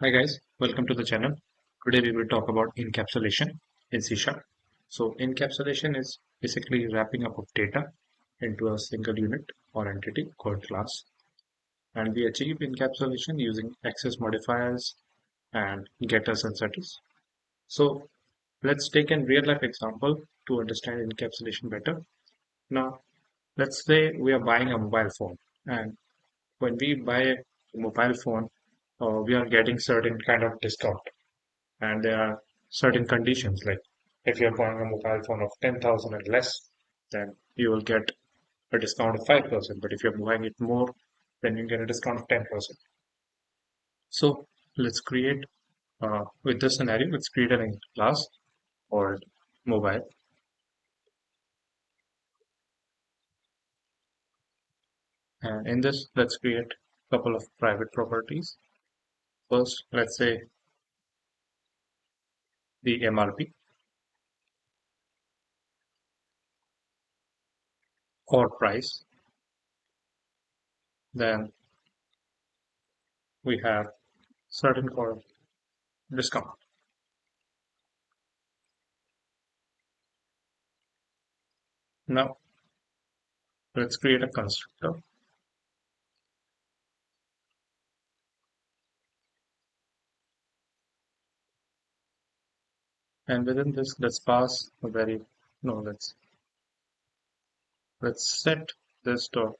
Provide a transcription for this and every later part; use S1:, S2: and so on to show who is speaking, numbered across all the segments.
S1: Hi guys, welcome to the channel. Today we will talk about encapsulation in C Sharp. So encapsulation is basically wrapping up of data into a single unit or entity called class. And we achieve encapsulation using access modifiers and getters and setters. So let's take a real life example to understand encapsulation better. Now let's say we are buying a mobile phone, and when we buy a mobile phone, we are getting certain kind of discount, and there are certain conditions, like if you're buying a mobile phone of 10,000 and less, then you will get a discount of 5%, but if you're buying it more, then you get a discount of 10%. So let's create, with this scenario, let's create a class or mobile. And in this, let's create a couple of private properties. First, let's say the MRP or price. Then we have certain called discount. Now let's create a constructor. And within this, let's pass a very, no, let's set this dot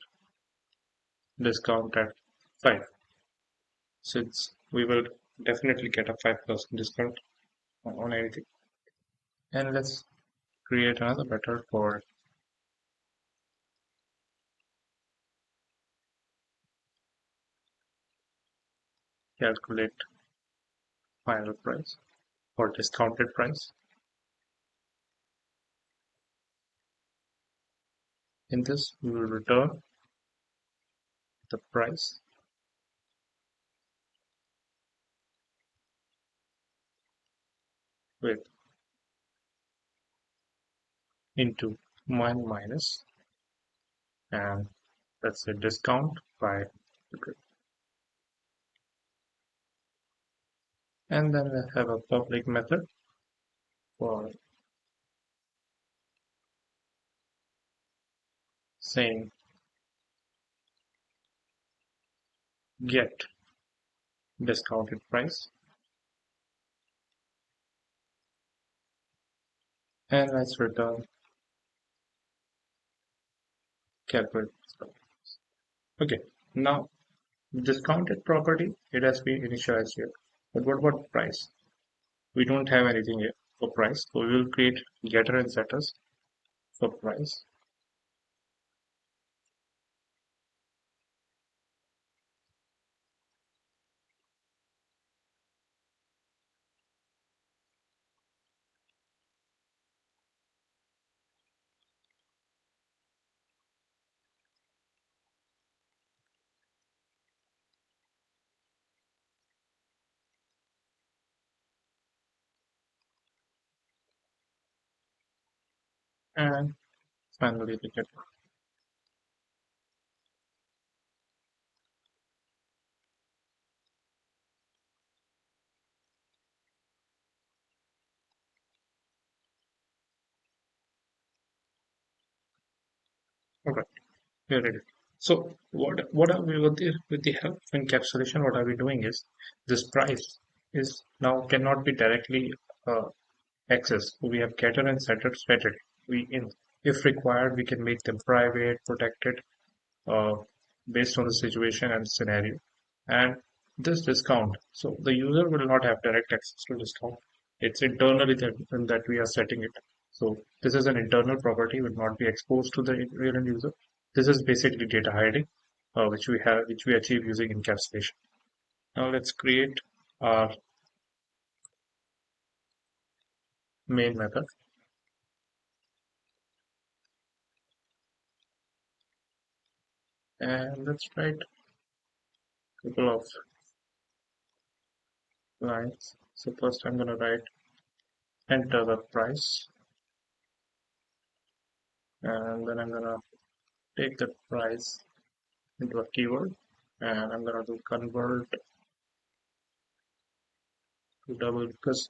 S1: discount at 5, since we will definitely get a 5% discount on anything. And let's create another method for calculate final price or discounted price. In this, we will return the price with into minus, and let's say discount by 100. And then we have a public method for saying get discounted price, and let's return calculate discount. Okay, now discounted property, it has been initialized here. But what about price? We don't have anything here for price, so we will create getter and setters for price. And finally the getter. Okay, we're ready. So what are we with the help of encapsulation? What are we doing is this price is now cannot be directly uh, accessed. We have getter and setter vetted. We in if required, we can make them private, protected, uh, based on the situation and scenario. And this discount, so the user will not have direct access to discount. It's internally that we are setting it. So this is an internal property, will not be exposed to the real end user. This is basically data hiding, which we achieve using encapsulation. Now let's create our main method, and let's write a couple of lines. So first I'm gonna write enter the price, and then I'm gonna take the price into a keyword, and I'm gonna do convert to double because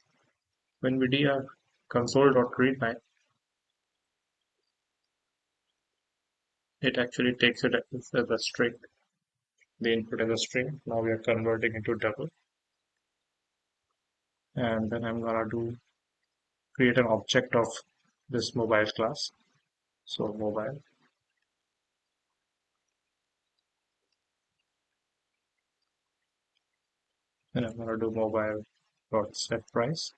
S1: when we do our console.readline, it actually takes it as a string, the input as a string. Now we are converting into double, and then I'm gonna do create an object of this mobile class. So mobile, and I'm gonna do mobile dot set price,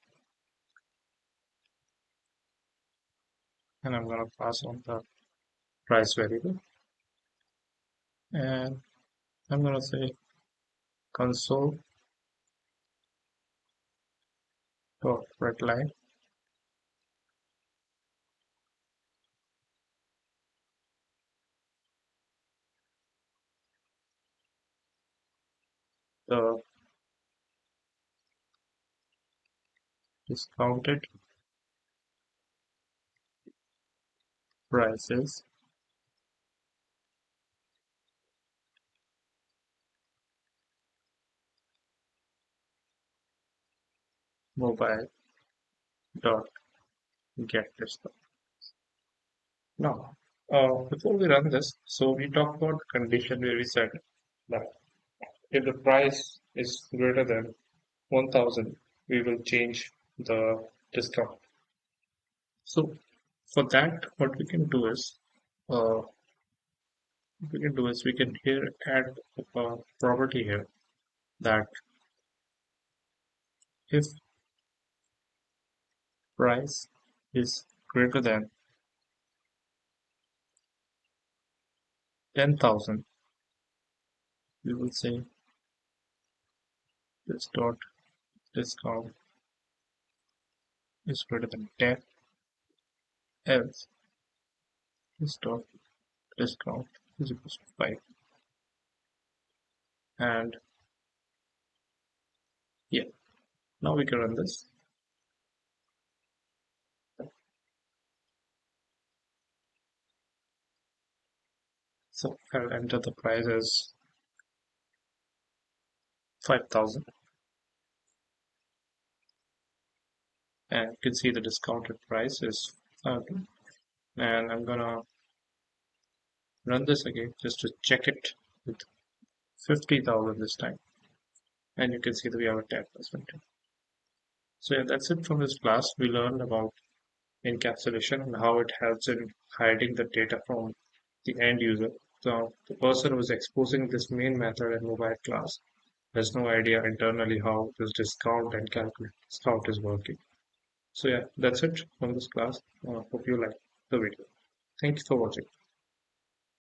S1: and I'm gonna pass on the price variable, and I'm gonna say console dot readline the discounted prices mobile dot get discount. Now, before we run this, so we talked about the condition where we said that if the price is greater than 1000, we will change the discount. So for that, what uh, we can here add a property here that if price is greater than 10,000, we will say this dot discount is greater than 10, else this dot discount is equal to 5. And yeah, now we can run this. So I'll enter the price as 5,000, and you can see the discounted price is 1,000. And I'm gonna run this again just to check it with 50,000 this time, and you can see that we have a 10%. So yeah, that's it from this class. We learned about encapsulation and how it helps in hiding the data from the end user. So the person who is exposing this main method in mobile class has no idea internally how this discount and calculate discount is working. So yeah, that's it from this class. Hope you like the video. Thank you for watching.